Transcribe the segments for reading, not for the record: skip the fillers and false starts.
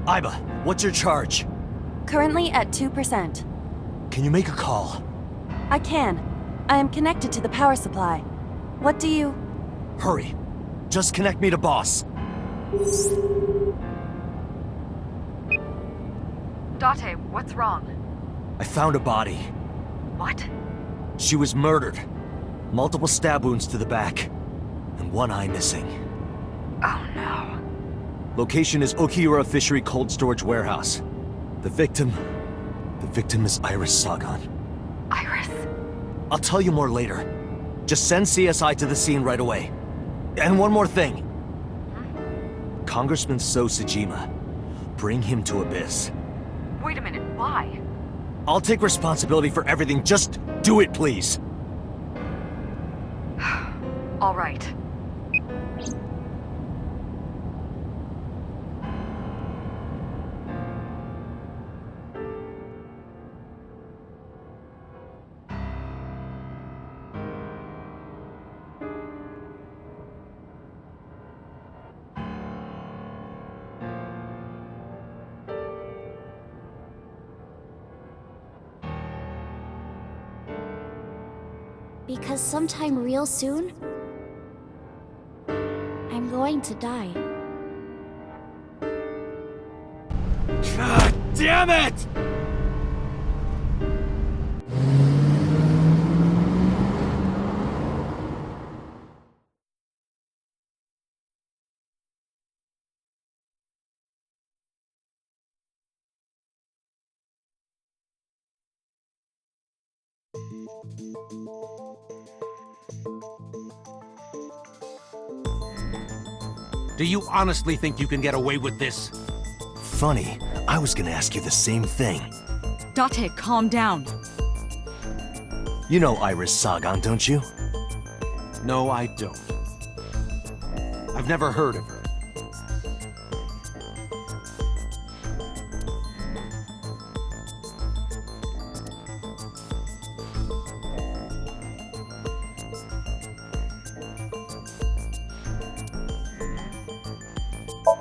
Aiba, what's your charge? Currently at 2%. Can you make a call? I can. I am connected to the power supply. What do you... Hurry. Just connect me to boss. Date, what's wrong? I found a body. What? She was murdered. Multiple stab wounds to the back. And one eye missing. Oh no. Location is Okiura Fishery Cold Storage Warehouse. The victim is Iris Sagan. Iris? I'll tell you more later. Just send CSI to the scene right away. And one more thing. Congressman So Sejima. Bring him to Abyss. Wait a minute, why? I'll take responsibility for everything. Just do it, please. All right. Because sometime real soon, I'm going to die. God damn it! Do you honestly think you can get away with this? Funny, I was gonna ask you the same thing. Date, calm down. You know Iris Sagan, don't you? No, I don't. I've never heard of her.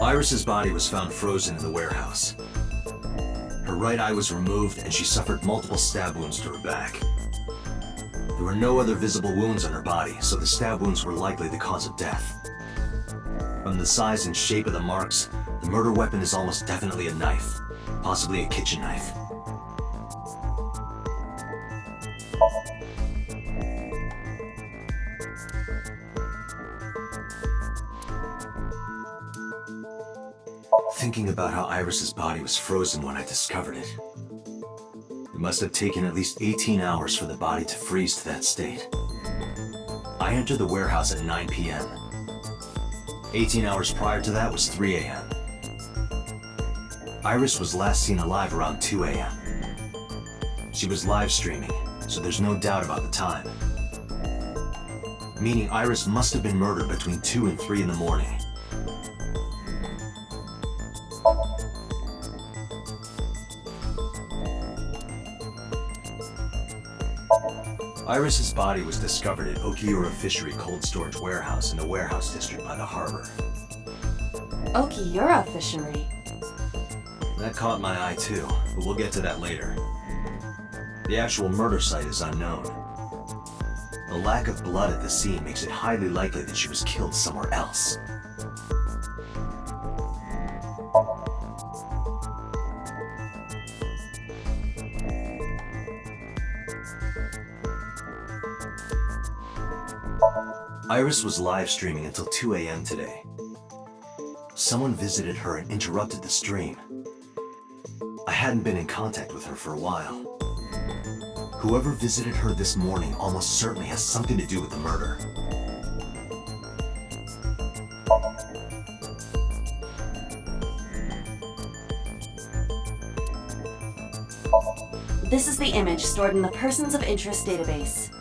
Iris's body was found frozen in the warehouse. Her right eye was removed and she suffered multiple stab wounds to her back. There were no other visible wounds on her body, so the stab wounds were likely the cause of death. From the size and shape of the marks, the murder weapon is almost definitely a knife, possibly a kitchen knife. Thinking about how Iris's body was frozen when I discovered it. It must have taken at least 18 hours for the body to freeze to that state. I entered the warehouse at 9 p.m. 18 hours prior to that was 3 a.m. Iris was last seen alive around 2 a.m. She was live streaming, so there's no doubt about the time. Meaning Iris must have been murdered between 2 and 3 in the morning. Iris's body was discovered at Okiura Fishery Cold Storage Warehouse in the warehouse district by the harbor. Okiura Fishery? That caught my eye too, but we'll get to that later. The actual murder site is unknown. The lack of blood at the scene makes it highly likely that she was killed somewhere else. Iris was live streaming until 2 a.m. today. Someone visited her and interrupted the stream. I hadn't been in contact with her for a while. Whoever visited her this morning almost certainly has something to do with the murder. This is the image stored in the Persons of Interest database.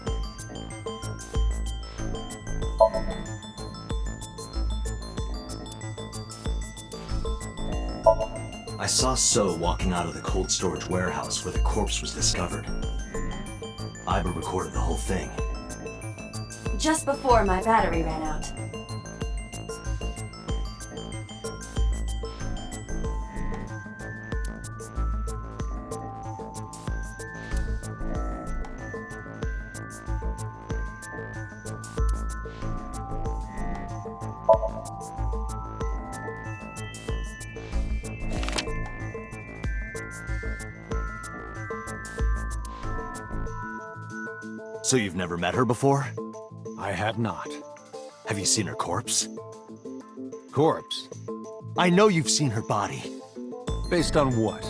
I saw So walking out of the cold storage warehouse where the corpse was discovered. Aiba recorded the whole thing. Just before my battery ran out. So you've never met her before? I have not. Have you seen her corpse? Corpse? I know you've seen her body. Based on what?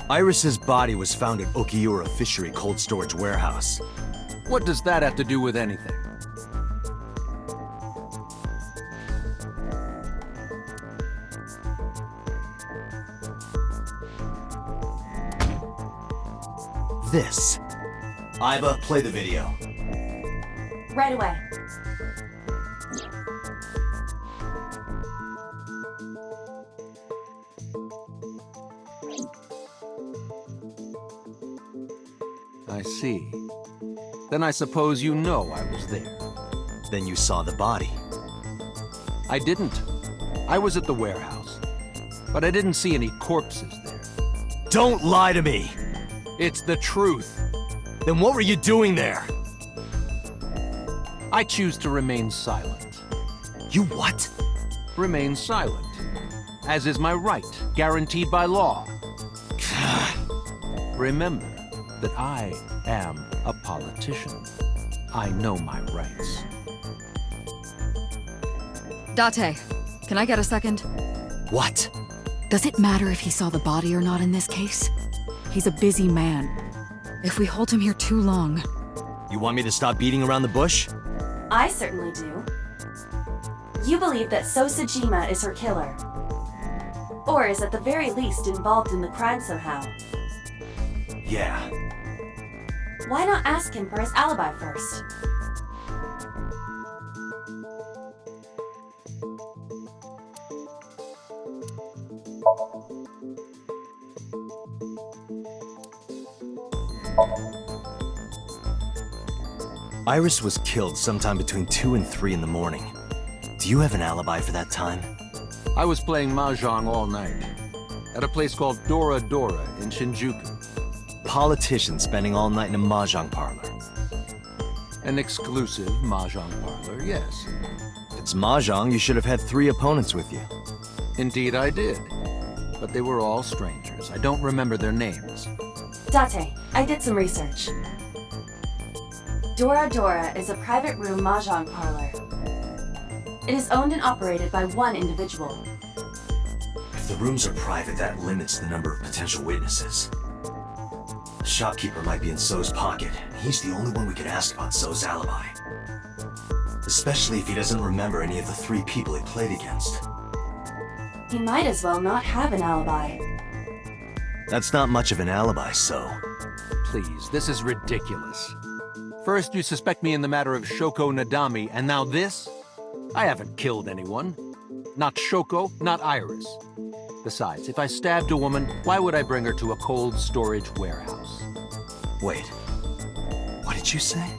Iris's body was found at Okiura Fishery Cold Storage Warehouse. What does that have to do with anything? This. Iva, play the video. Right away. I see. Then I suppose you know I was there. Then you saw the body. I didn't. I was at the warehouse. But I didn't see any corpses there. Don't lie to me! It's the truth. Then what were you doing there? I choose to remain silent. You what? Remain silent. As is my right, guaranteed by law. Remember that I am a politician. I know my rights. Date, can I get a second? What? Does it matter if he saw the body or not in this case? He's a busy man. If we hold him here too long... You want me to stop beating around the bush? I certainly do. You believe that Sosajima is her killer. Or is at the very least involved in the crime somehow. Yeah. Why not ask him for his alibi first? Iris was killed sometime between 2 and 3 in the morning. Do you have an alibi for that time? I was playing Mahjong all night. At a place called Dora Dora in Shinjuku. Politician spending all night in a mahjong parlor. An exclusive Mahjong parlor, yes. If it's mahjong, you should have had 3 opponents with you. Indeed I did. But they were all strangers. I don't remember their names. Date, I did some research. Dora Dora is a private room mahjong parlor. It is owned and operated by one individual. If the rooms are private, that limits the number of potential witnesses. The shopkeeper might be in So's pocket. He's the only one we can ask about So's alibi. Especially if he doesn't remember any of the 3 people he played against. He might as well not have an alibi. That's not much of an alibi, So. Please, this is ridiculous. First you suspect me in the matter of Shoko Nadami, and now this? I haven't killed anyone. Not Shoko, not Iris. Besides, if I stabbed a woman, why would I bring her to a cold storage warehouse? Wait. What did you say?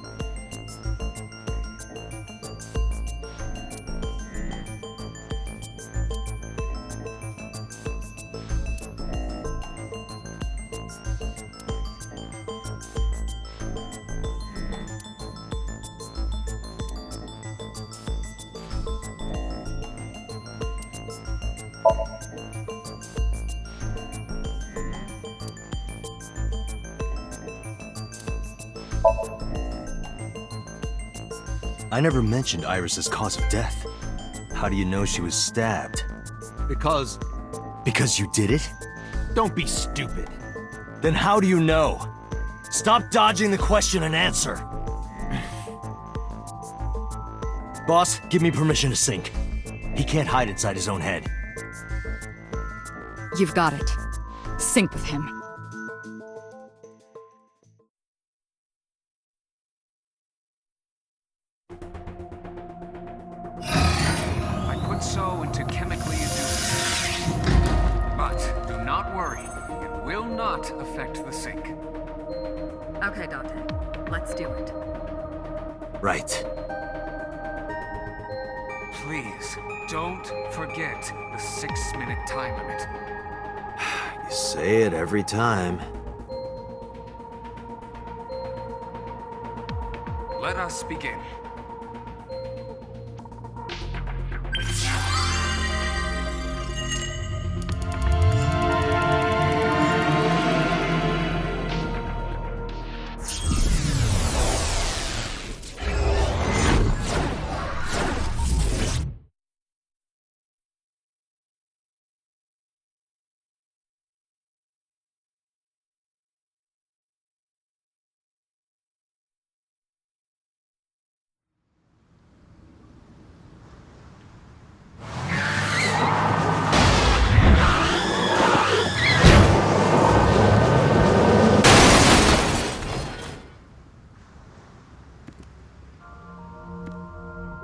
I never mentioned Iris's cause of death. How do you know she was stabbed? Because... Because you did it? Don't be stupid. Then how do you know? Stop dodging the question and answer. Boss, give me permission to sync. He can't hide inside his own head. You've got it. Sync with him. I put So into chemically induced. But do not worry. It will not affect the sink. Okay, Dante. Let's do it. Right. Please, don't forget the 6-minute time limit. You say it every time. Let us begin.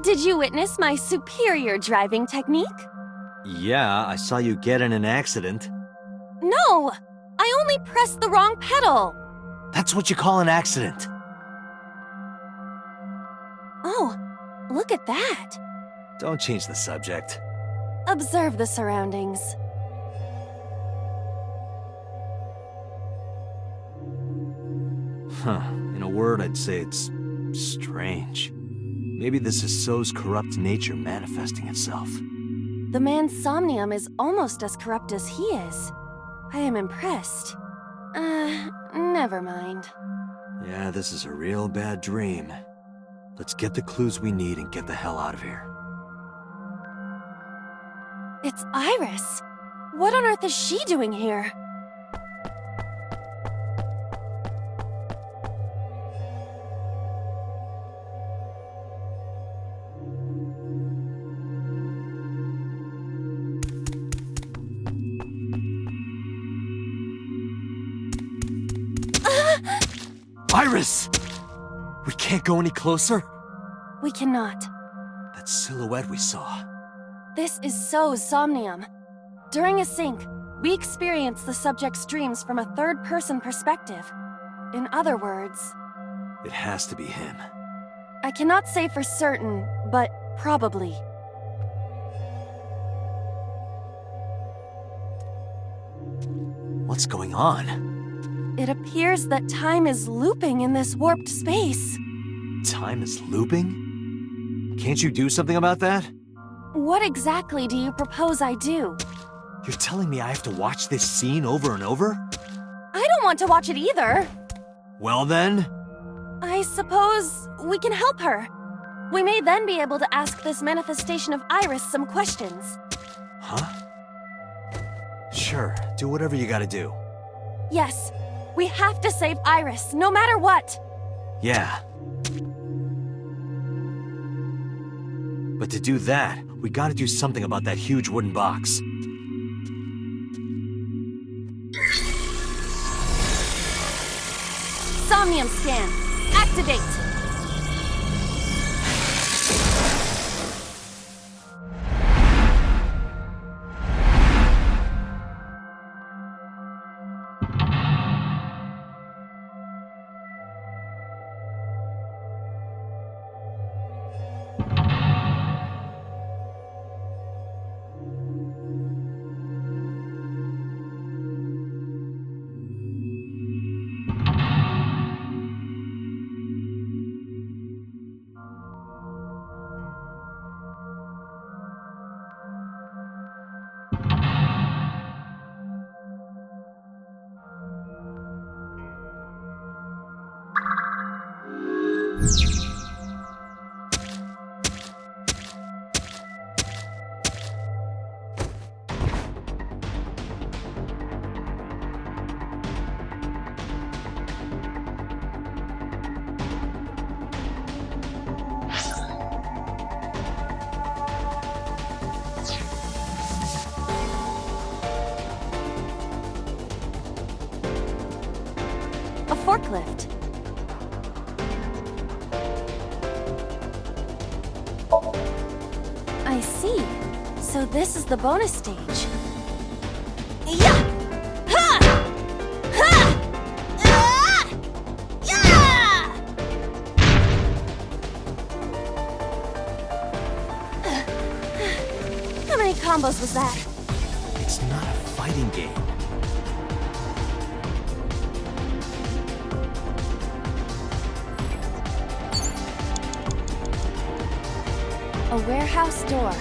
Did you witness my superior driving technique? Yeah, I saw you get in an accident. No! I only pressed the wrong pedal! That's what you call an accident. Oh, look at that! Don't change the subject. Observe the surroundings. Huh. In a word, I'd say it's strange. Maybe this is So's corrupt nature manifesting itself. The man's somnium is almost as corrupt as he is. I am impressed. Never mind. Yeah, this is a real bad dream. Let's get the clues we need and get the hell out of here. It's Iris! What on earth is she doing here? Iris! We can't go any closer? We cannot. That silhouette we saw. This is So's somnium. During a sync, we experience the subject's dreams from a third-person perspective. In other words, It has to be him. I cannot say for certain, but probably. What's going on? It appears that time is looping in this warped space. Time is looping? Can't you do something about that? What exactly do you propose I do? You're telling me I have to watch this scene over and over? I don't want to watch it either. Well then... I suppose we can help her. We may then be able to ask this manifestation of Iris some questions. Huh? Sure, do whatever you gotta do. Yes, we have to save Iris, no matter what. Yeah. But to do that, we gotta do something about that huge wooden box. Somnium scan. Activate. A forklift. I see. So this is the bonus stage. Yeah! Ha! combos was that? It's not a fighting game. A warehouse door.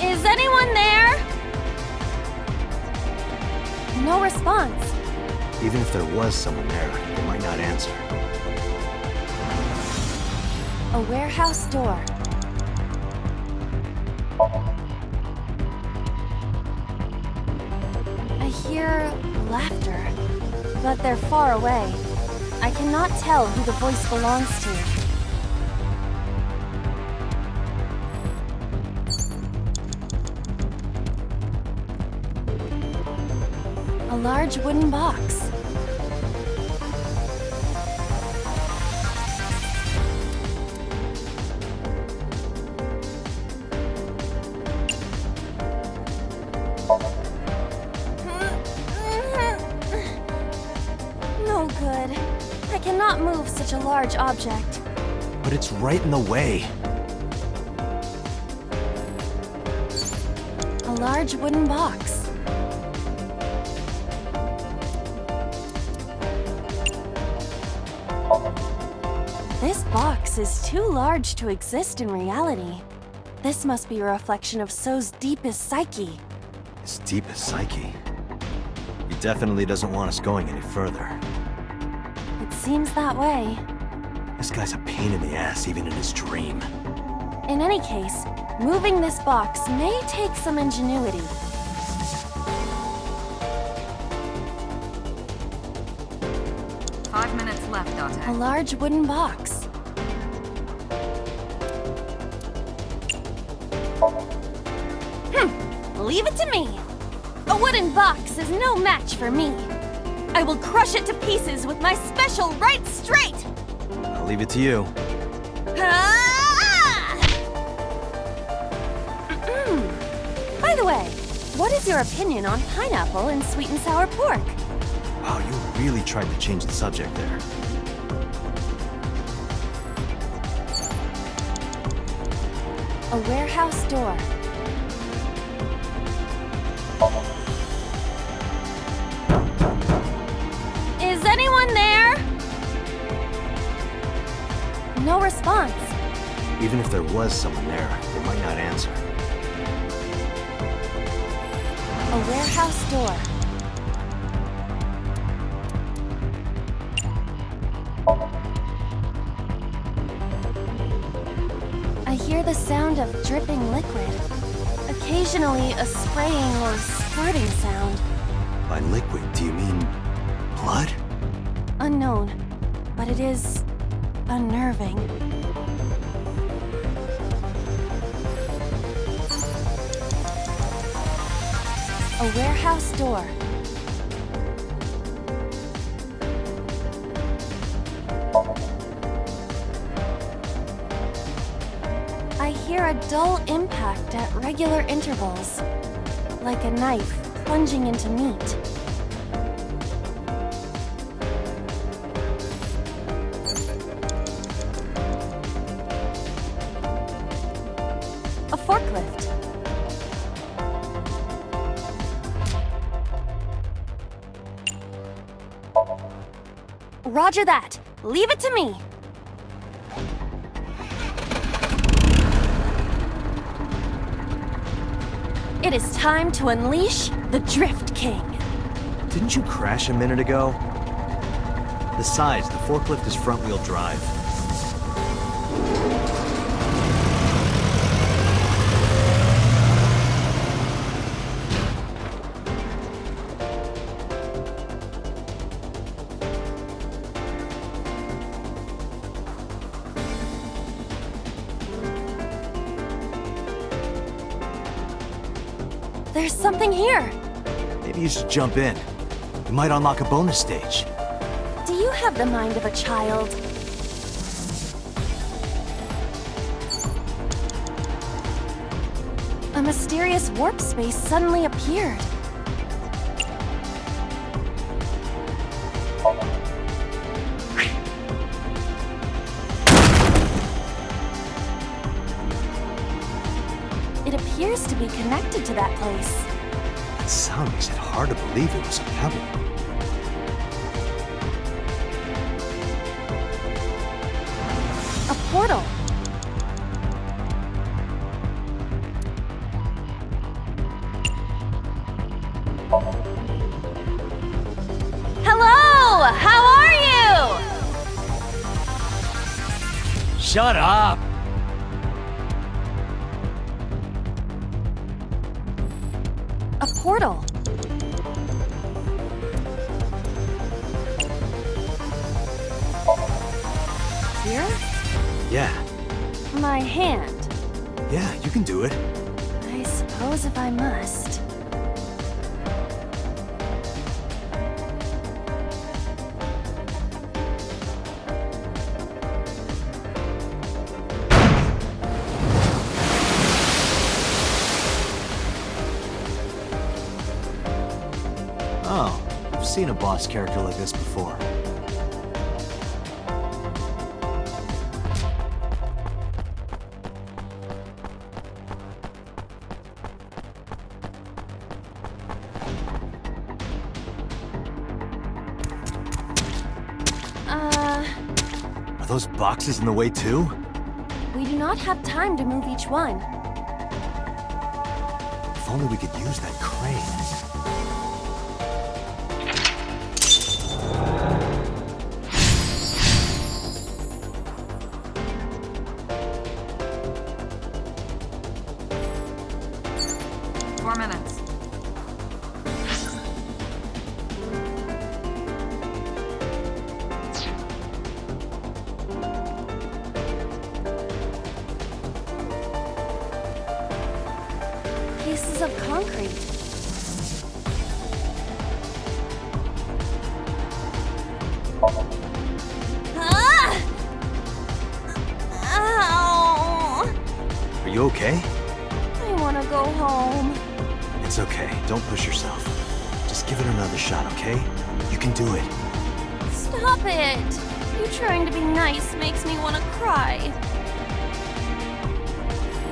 Is anyone there? No response. Even if there was someone there, they might not answer. A warehouse door. I hear laughter, but they're far away. I cannot tell who the voice belongs to. A large wooden box. No good. I cannot move such a large object. But it's right in the way. A large wooden box. This box is too large to exist in reality. This must be a reflection of So's deepest psyche. His deepest psyche. He definitely doesn't want us going any further. It seems that way. This guy's a pain in the ass even in his dream. In any case, moving this box may take some ingenuity. A large wooden box. Leave it to me. A wooden box is no match for me. I will crush it to pieces with my special right straight. I'll leave it to you. Ah! By the way, what is your opinion on pineapple and sweet and sour pork? Wow, you really tried to change the subject there. A warehouse door. Is anyone there? No response. Even if there was someone there, they might not answer. A warehouse door. I hear the sound of dripping liquid. Occasionally a spraying or squirting sound. By liquid, do you mean blood? Unknown, but it is unnerving. A warehouse door. I hear a dull impact at regular intervals, like a knife plunging into meat. A forklift. Roger that. Leave it to me. It is time to unleash the Drift King. Didn't you crash a minute ago? Besides, the forklift is front-wheel drive. There's something here. Maybe you should jump in. You might unlock a bonus stage. Do you have the mind of a child? A mysterious warp space suddenly appeared. It appears to be connected to that place. That sound makes it hard to believe it was a pebble. A portal. Hello! How are you? Shut up! A portal. Here? Yeah, My hand. yeah, you can do it. I suppose if I must. Oh, I've seen a boss character like this before. Are those boxes in the way too? We do not have time to move each one. If only we could use that crane. 4 minutes. Pieces of concrete. Ah! Ow! Are you okay? I want to go home. It's okay. Don't push yourself. Just give it another shot, okay? You can do it. Stop it! You trying to be nice makes me want to cry.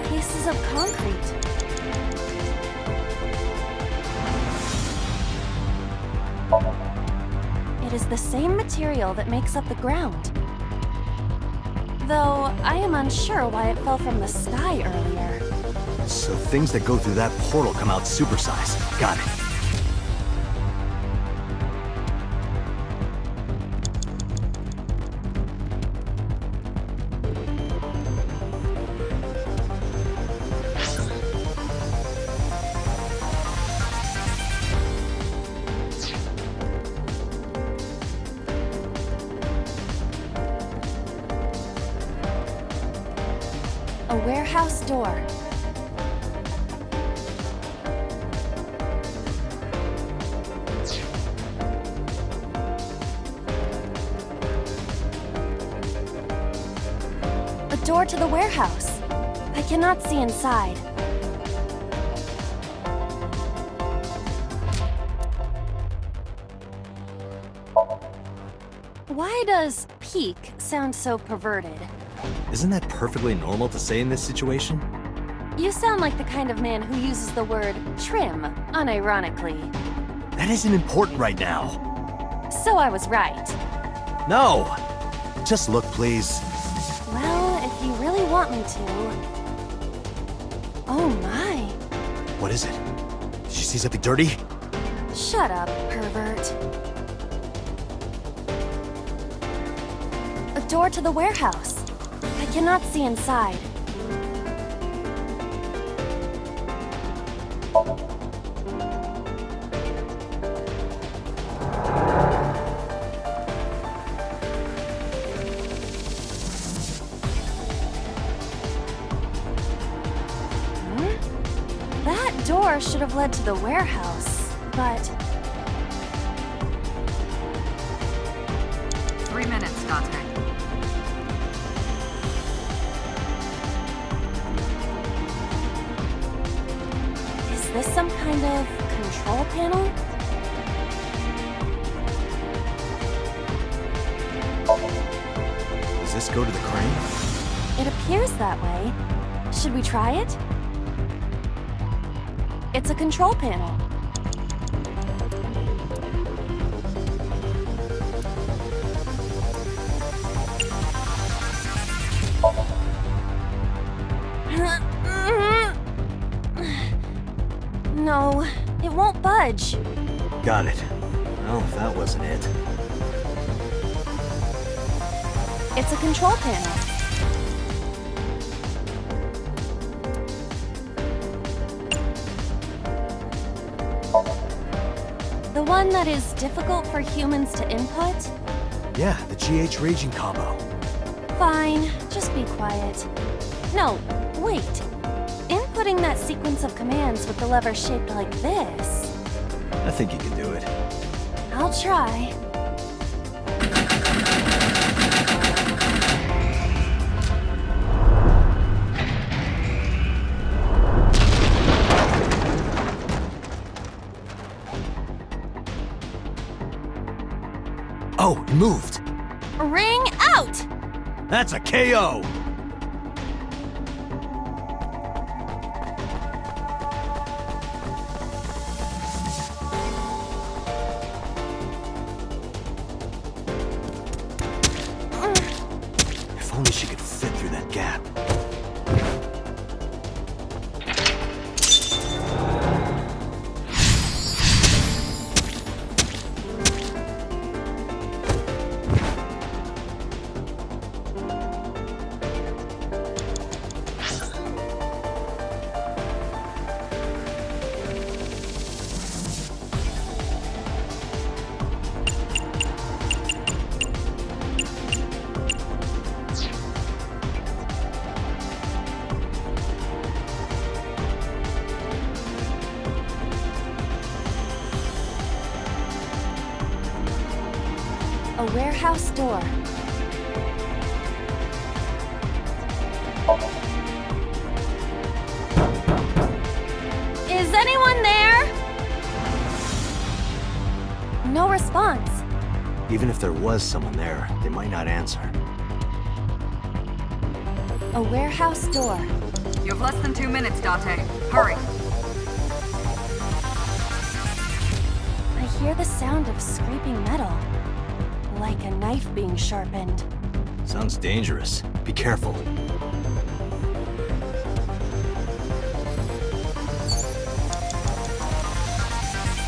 Pieces of concrete. It is the same material that makes up the ground. Though I am unsure why it fell from the sky earlier. So things that go through that portal come out supersized. Got it. A warehouse door. A door to the warehouse. I cannot see inside. Why does peek sound so perverted? Isn't that perfectly normal to say in this situation? You sound like the kind of man who uses the word trim unironically. That isn't important right now. So I was right. No! Just look, please. Well, if you really want me to. Oh my. What is it? Did you see something dirty? Shut up, pervert. A door to the warehouse. I cannot see inside. That door should have led to the warehouse, but 3 minutes, Dante. is this some kind of control panel? Does this go to the crane? It appears that way. Should we try it? It's a control panel. No, it won't budge. Got it. Well, if that wasn't it. It's a control panel. The one that is difficult for humans to input? Yeah, the GH raging combo. Fine, just be quiet. No, wait. Inputting that sequence of commands with the lever shaped like this. I think you can do it. I'll try. Oh, it moved. Ring out! That's a KO. If only she could fit through that gap. A warehouse door. Is anyone there? No response. Even if there was someone there, they might not answer. A warehouse door. You have less than 2 minutes, Date. Hurry. I hear the sound of scraping metal. Like a knife being sharpened. Sounds dangerous. Be careful.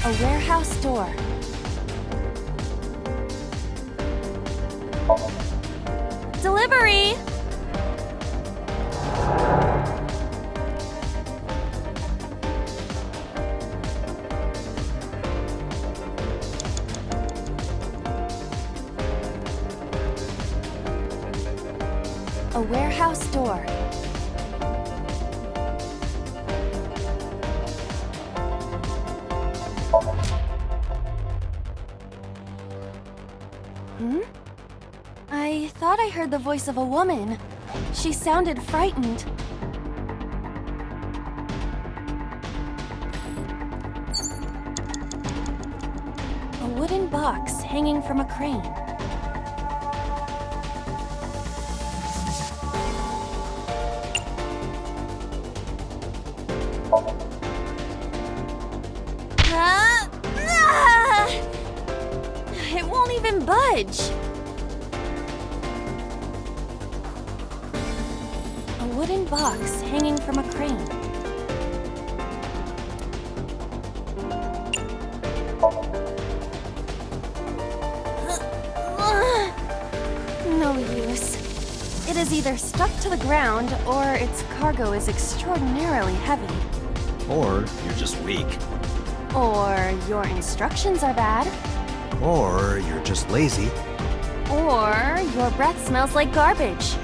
A warehouse door. Delivery! A warehouse door. I thought I heard the voice of a woman. She sounded frightened. A wooden box hanging from a crane. It won't even budge. A wooden box hanging from a crane. No use. It is either stuck to the ground or its cargo is extraordinarily heavy. Or you're just weak. Or your instructions are bad. Or you're just lazy. Or your breath smells like garbage.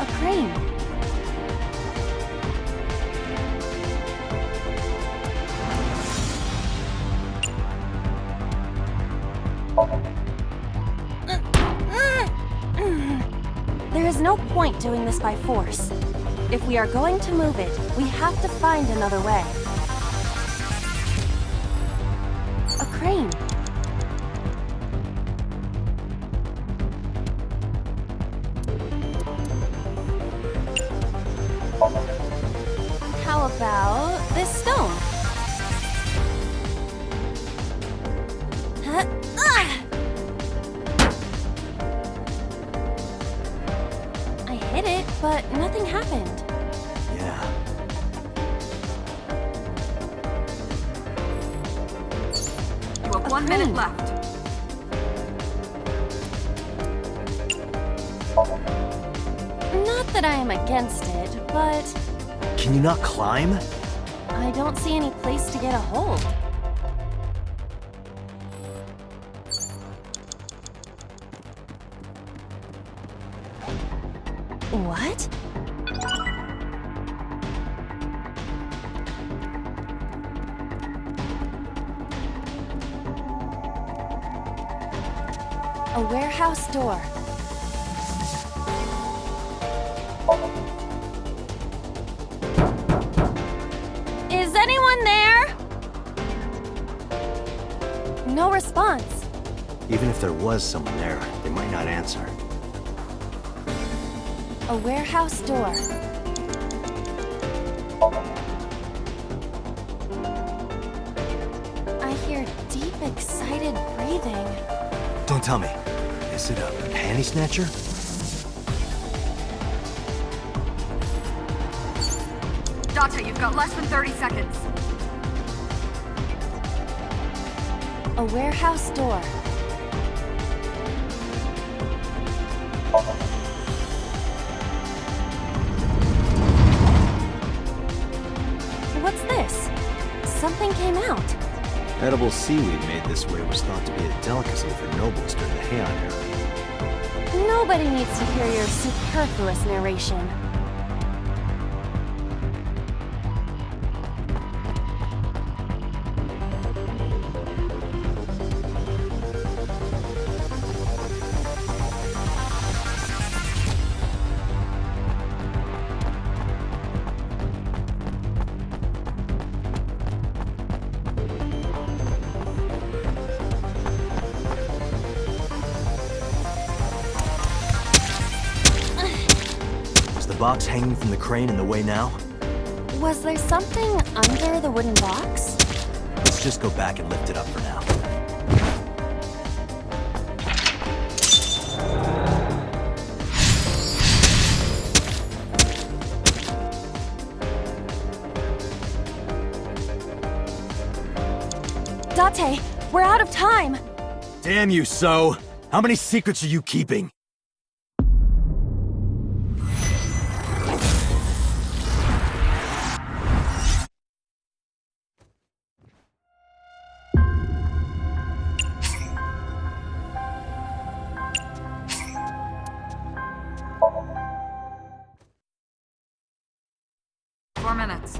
A crane. There is no point doing this by force. If we are going to move it, we have to find another way. A crane. happened. Yeah. You have 1 minute left. Not that I am against it, but Can you not climb? I don't see any place to get a hold. What? A warehouse door. Is anyone there? No response. Even if there was someone there, they might not answer. A warehouse door. I hear deep, excited breathing. Don't tell me. Is it a panty snatcher? Date, you've got less than 30 seconds. A warehouse door. What's this? Something came out. Edible seaweed made this way was thought to be a delicacy for nobles during the Heian era. Nobody needs to hear your superfluous narration. Is the box hanging from the crane in the way now? Was there something under the wooden box? Let's just go back and lift it up for now. Date, we're out of time! Damn you, So! How many secrets are you keeping? Four minutes.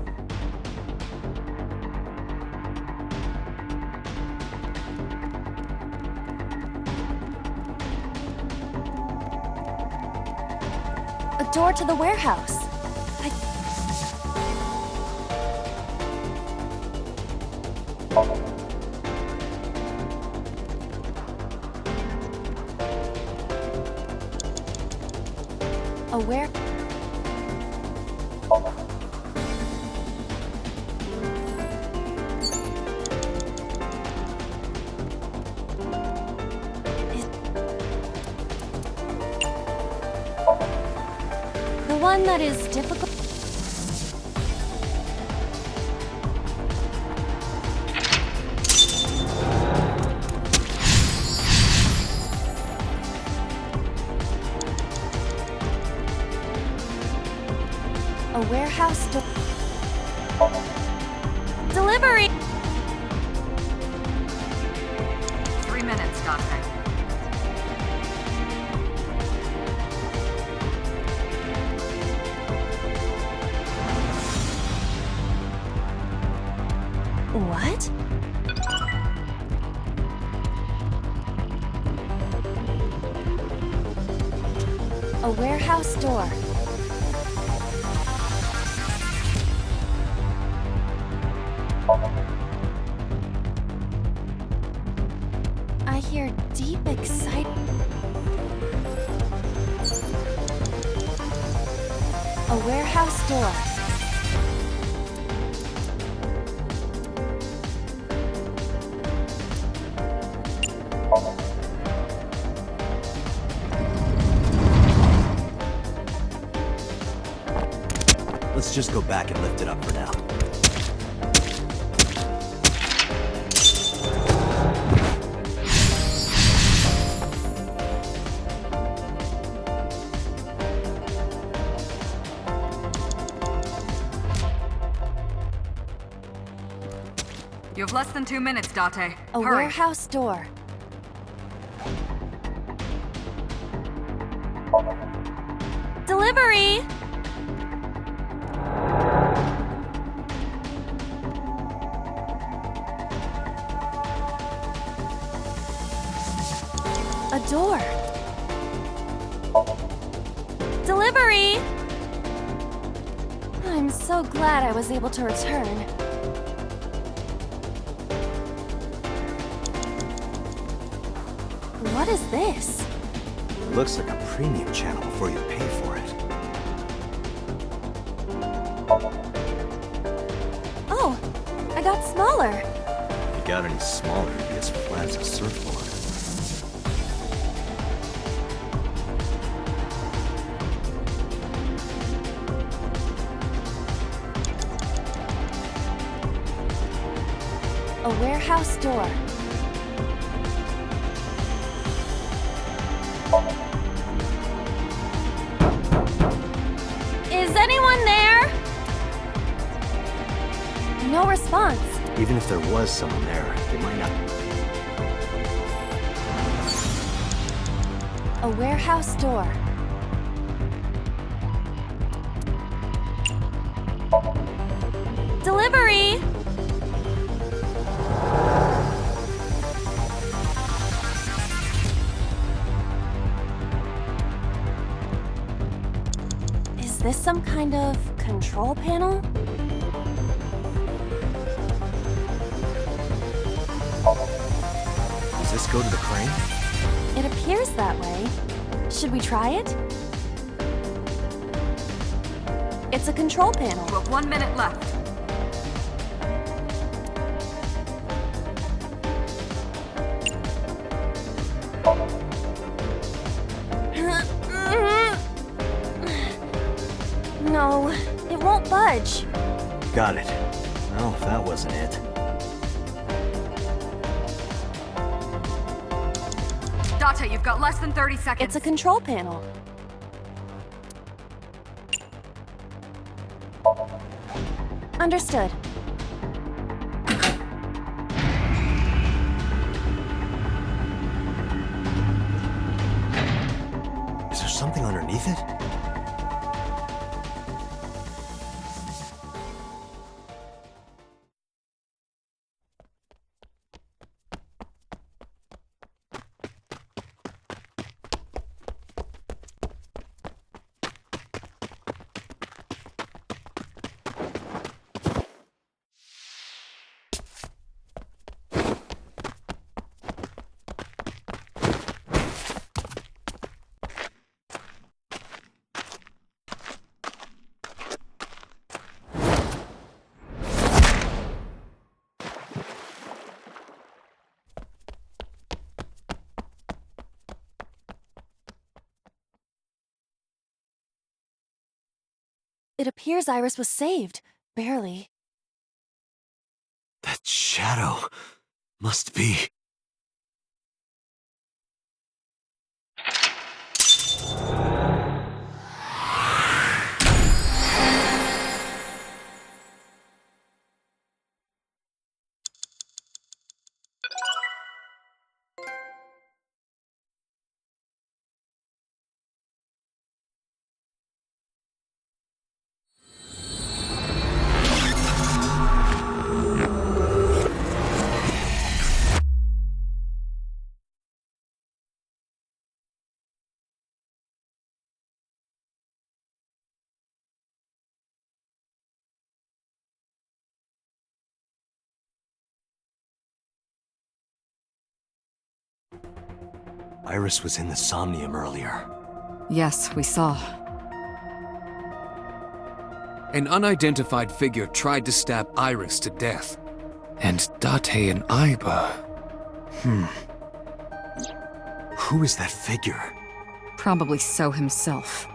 A door to the warehouse. A where? The one that is difficult. A warehouse door. Delivery! 3 minutes, Date. What? A warehouse door. I hear deep excitement. A warehouse door. Let's just go back and lift it up for now. You have less than 2 minutes, Date. A Hurry. warehouse door. Delivery! A door. Delivery! I'm so glad I was able to return. What is this? Looks like a premium channel before you pay for it. Oh, I got smaller. If you got any smaller, it'd be as flat as a surfboard. A warehouse door. Is anyone there? No response. Even if there was someone there, they might not. A warehouse door. Delivery! Is this some kind of control panel? Does this go to the crane? It appears that way. Should we try it? It's a control panel. You have 1 minute left. No, it won't budge. Got it. Well, if that wasn't it. Date, you've got less than 30 seconds. It's a control panel. Understood. Is there something underneath it? It appears Iris was saved. Barely. That shadow must be... Iris was in the Somnium earlier. Yes, we saw. An unidentified figure tried to stab Iris to death. And Date and Aiba... Who is that figure? Probably So himself.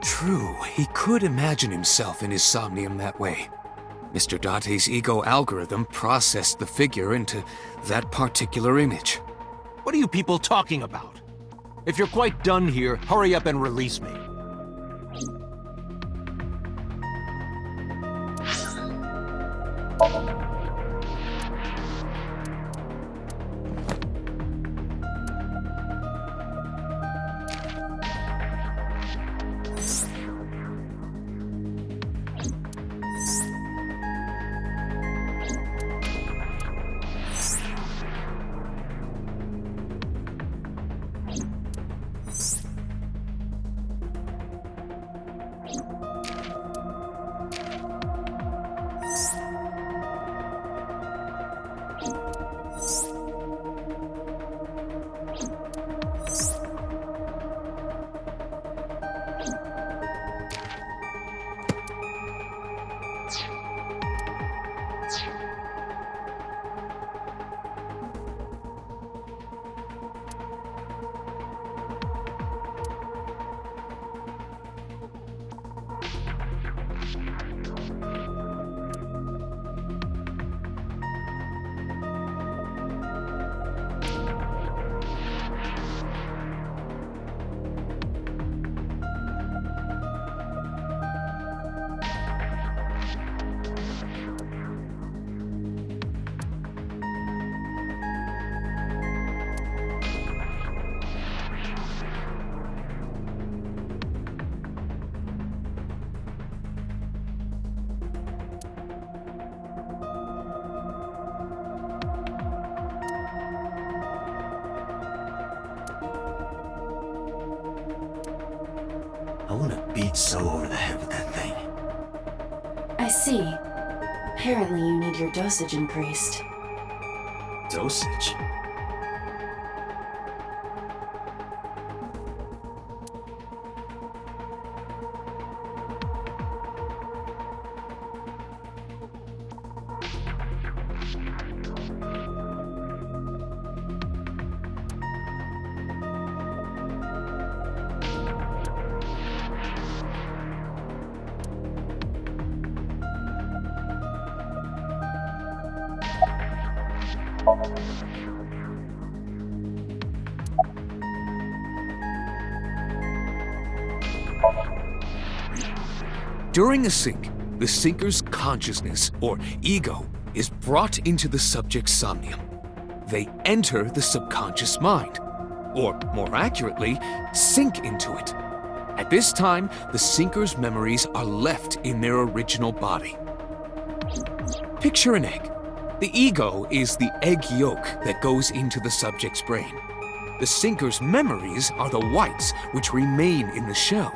True, he could imagine himself in his somnium that way. Mr. Date's ego algorithm processed the figure into that particular image. What are you people talking about? If you're quite done here, hurry up and release me. I want to beat So over the head with that thing. I see. Apparently you need your dosage increased. Dosage? During a sync, the syncer's consciousness, or ego, is brought into the subject's somnium. They enter the subconscious mind, or more accurately, sink into it. At this time, the syncer's memories are left in their original body. Picture an egg. The ego is the egg yolk that goes into the subject's brain. The syncer's memories are the whites which remain in the shell.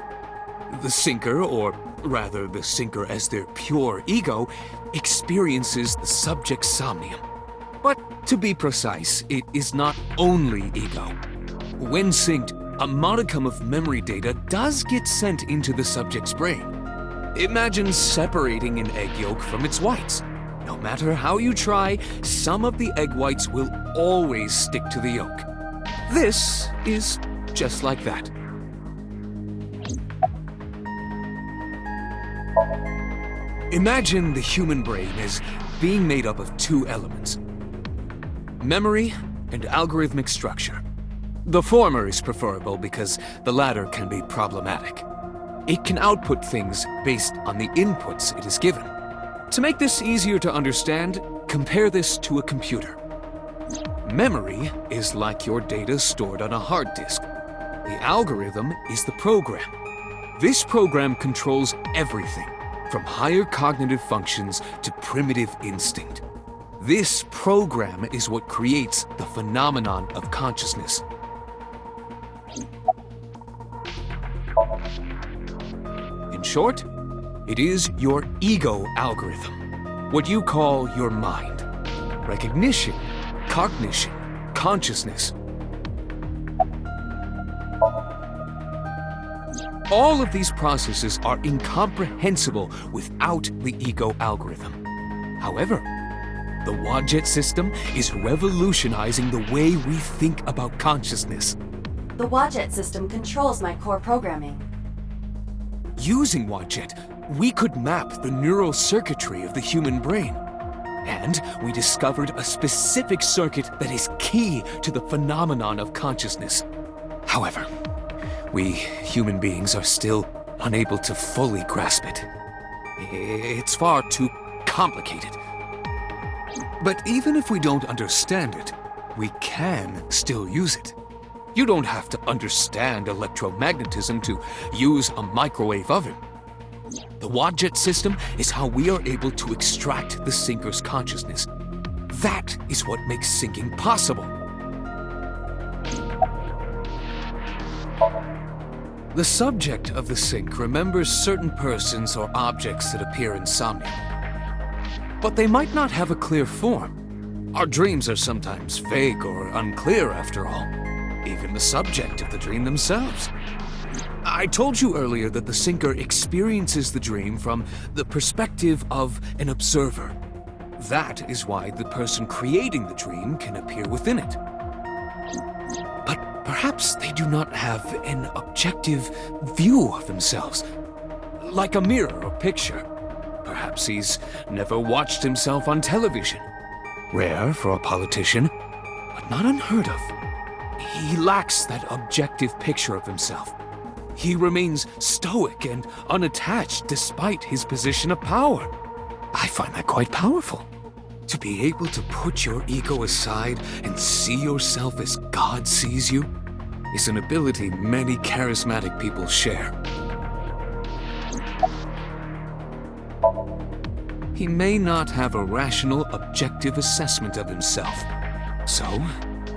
The syncer, or rather the syncer as their pure ego, experiences the subject's somnium. But to be precise, it is not only ego. When synced, a modicum of memory data does get sent into the subject's brain. Imagine separating an egg yolk from its whites. No matter how you try, some of the egg whites will always stick to the yolk. This is just like that. Imagine the human brain as being made up of two elements: memory and algorithmic structure. The former is preferable because the latter can be problematic. It can output things based on the inputs it is given. To make this easier to understand, compare this to a computer. Memory is like your data stored on a hard disk. The algorithm is the program. This program controls everything, from higher cognitive functions to primitive instinct. This program is what creates the phenomenon of consciousness. In short, it is your ego algorithm, what you call your mind. Recognition, cognition, consciousness. All of these processes are incomprehensible without the ego algorithm. However, the Wadjet system is revolutionizing the way we think about consciousness. The Wadjet system controls my core programming. Using Wadjet, we could map the neural circuitry of the human brain. And we discovered a specific circuit that is key to the phenomenon of consciousness. However, we human beings are still unable to fully grasp it. It's far too complicated. But even if we don't understand it, we can still use it. You don't have to understand electromagnetism to use a microwave oven. The Wadjet system is how we are able to extract the sinker's consciousness. That is what makes syncing possible. The subject of the sync remembers certain persons or objects that appear in Somnium. But they might not have a clear form. Our dreams are sometimes vague or unclear after all. Even the subject of the dream themselves. I told you earlier that the syncer experiences the dream from the perspective of an observer. That is why the person creating the dream can appear within it. But perhaps they do not have an objective view of themselves, like a mirror or picture. Perhaps he's never watched himself on television. Rare for a politician, but not unheard of. He lacks that objective picture of himself. He remains stoic and unattached despite his position of power. I find that quite powerful. To be able to put your ego aside and see yourself as God sees you is an ability many charismatic people share. He may not have a rational, objective assessment of himself. So,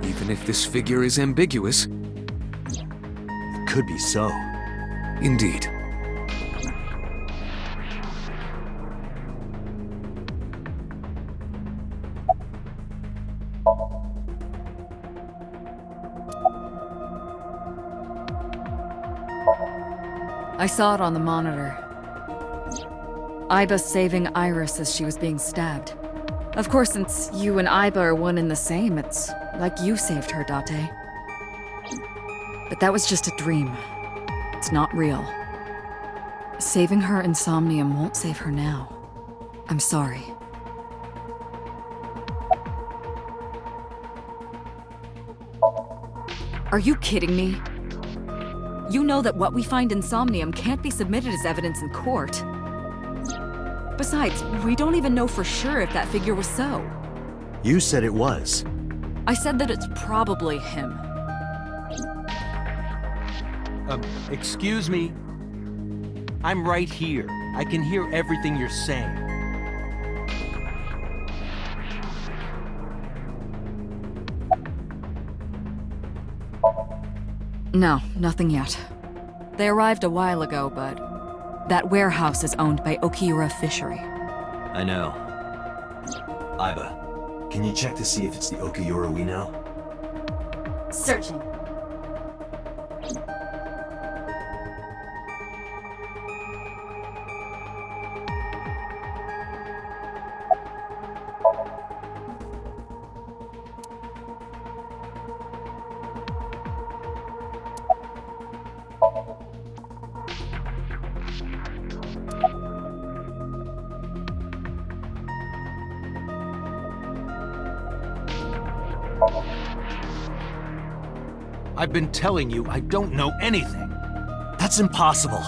even if this figure is ambiguous, It could be so. indeed. I saw it on the monitor. Iba saving Iris as she was being stabbed. Of course, since you and Iba are one and the same, it's like you saved her, Date. But that was just a dream. It's not real. Saving her in Somnium won't save her now. I'm sorry. Are you kidding me? You know that what we find in Somnium can't be submitted as evidence in court. Besides, we don't even know for sure if that figure was so. You said it was. I said that it's probably him. Excuse me? I'm right here. I can hear everything you're saying. No, nothing yet. They arrived a while ago, but that warehouse is owned by Okiura Fishery. I know. Iba, can you check to see if it's the Okiura we know? Searching. I've been telling you I don't know anything. That's impossible.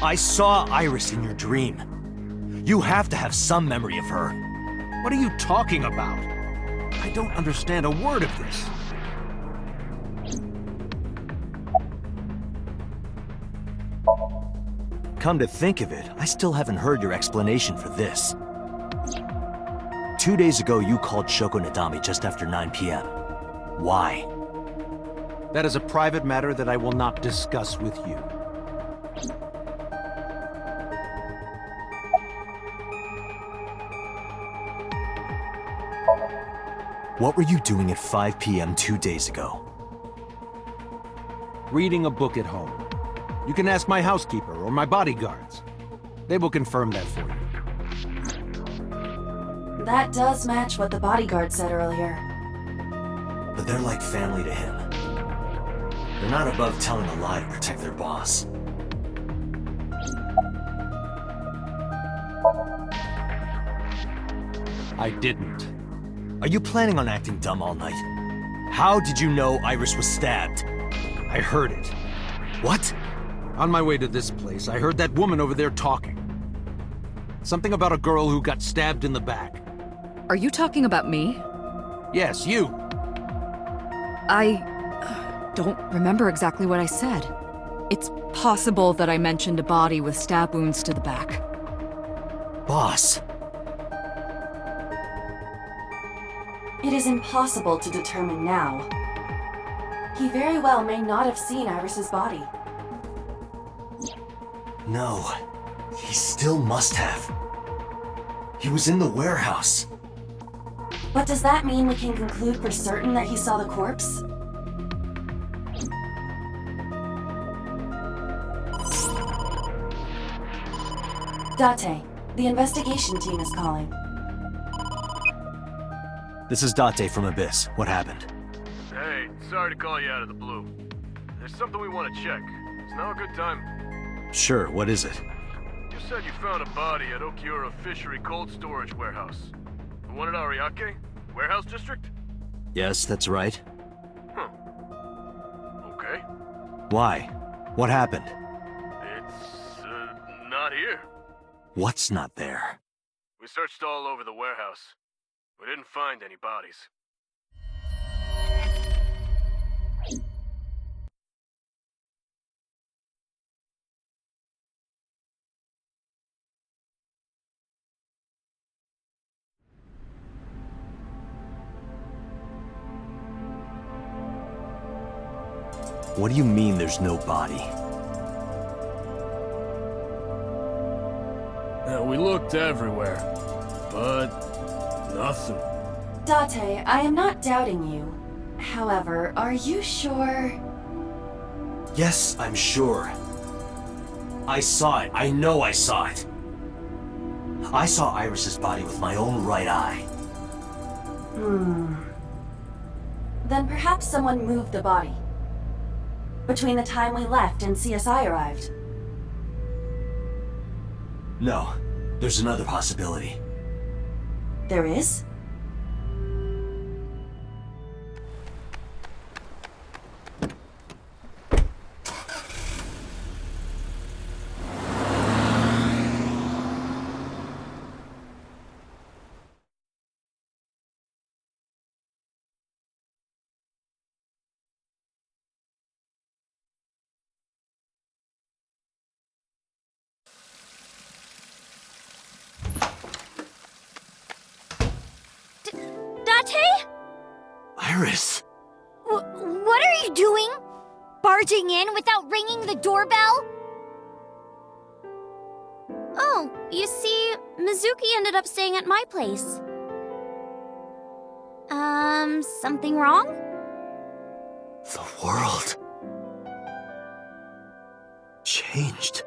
I saw Iris in your dream. You have to have some memory of her. What are you talking about? I don't understand a word of this. Come to think of it, I still haven't heard your explanation for this. 2 days ago, you called Shoko Nadami just after 9 p.m. Why? That is a private matter that I will not discuss with you. What were you doing at 5 p.m. 2 days ago? Reading a book at home. You can ask my housekeeper or my bodyguards. They will confirm that for you. That does match what the bodyguard said earlier. But they're like family to him. They're not above telling a lie to protect their boss. I didn't. Are you planning on acting dumb all night? How did you know Iris was stabbed? I heard it. What? On my way to this place, I heard that woman over there talking. Something about a girl who got stabbed in the back. Are you talking about me? Yes, you. I don't remember exactly what I said. It's possible that I mentioned a body with stab wounds to the back. Boss. It is impossible to determine now. He very well may not have seen Iris's body. No. He still must have. He was in the warehouse. But does that mean we can conclude for certain that he saw the corpse? Date, the investigation team is calling. This is Date from Abyss. What happened? Hey, sorry to call you out of the blue. There's something we want to check. Is now a good time? Sure, what is it? You said you found a body at Okiura Fishery Cold Storage Warehouse. The one at Ariake? Warehouse District? Yes, that's right. Huh. Okay. Why? What happened? It's, not here. What's not there? We searched all over the warehouse. We didn't find any bodies. What do you mean there's no body? We looked everywhere, but nothing. Date, I am not doubting you. However, are you sure? Yes, I'm sure. I saw it. I know I saw it. I saw Iris's body with my own right eye. Then perhaps someone moved the body. Between the time we left and CSI arrived. No, there's another possibility. There is? Date? Iris! What are you doing? Barging in without ringing the doorbell? Oh, you see, Mizuki ended up staying at my place. Something wrong? The world changed.